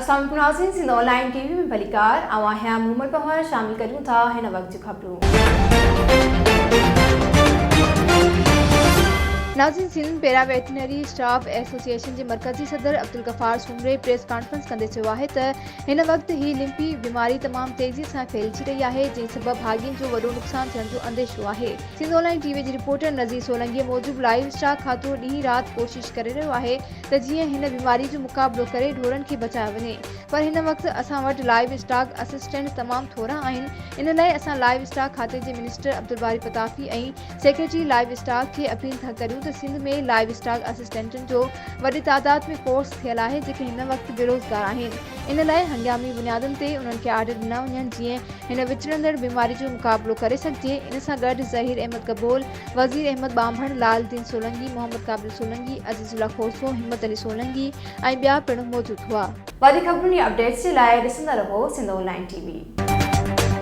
अस्सलाम नाज़रीन, Sindh online TV में भलीकार आवां मोहम्मद पवार शामिल करूं था हिन वक्त जी खबरूं। नाज़रीन, सिंध पैरा वेटनरी स्टाफ एसोसिएशन के मरकजी सदर अब्दुल गफ़ार सुमरे प्रेस कॉन्फ्रेंस कंदे चयो आहे त हिन वक्त ही लिम्पी बीमारी तमाम तेजी से फैलजी रही है, जंहिं सबब भागियुनि जो वॾो नुक़सान थियण जो अंदेशो आहे। सिंध ऑनलाइन टीवी जी रिपोर्टर नज़ीर सोलंकी मूजिब लाइव स्टॉक खातो ॾींहुं राति कोशिश करे रहियो आहे त जीअं हिन बीमारी जो मुक़ाबिलो करे ढोरनि खे बचायो वञे, पर हिन वक्त असां वटि लाइव स्टॉक असिस्टेंट तमाम थोरा आहिनि। इन लाइ असां लाइव स्टॉक खाते जे मिनिस्टर अब्दुल बारी पताफी ऐं सेक्रेटरी लाइव स्टॉक खे अपील था करियूं त सिंध में लाइव स्टॉक असिस्टेंटन जो वॾी तादाद में कोर्स थियल आहे, जेके हिन वक्त बेरोज़गार आहिनि। इन लाइ हंगामी बुनियादनि ते उन्हनि खे आर्डर ॾिना वञनि जीअं हिन विचड़ंदड़ बीमारी जो मुक़ाबिलो करे सघिजे। इन सां गॾु ज़हीर अहमद कबोल, वज़ीर अहमद बांभण, लालदीन सोलंकी, मोहम्मद काबिल सोलंकी, अज़ीज़ुल्लाह खोसो, हिम्मत अली सोलंकी ऐं ॿिया पिणु मौजूदु हुआ। वधीक खबरुनि या अपडेट्स जे लाइ ॾिसंदा रहो सिंध ऑनलाइन टीवी।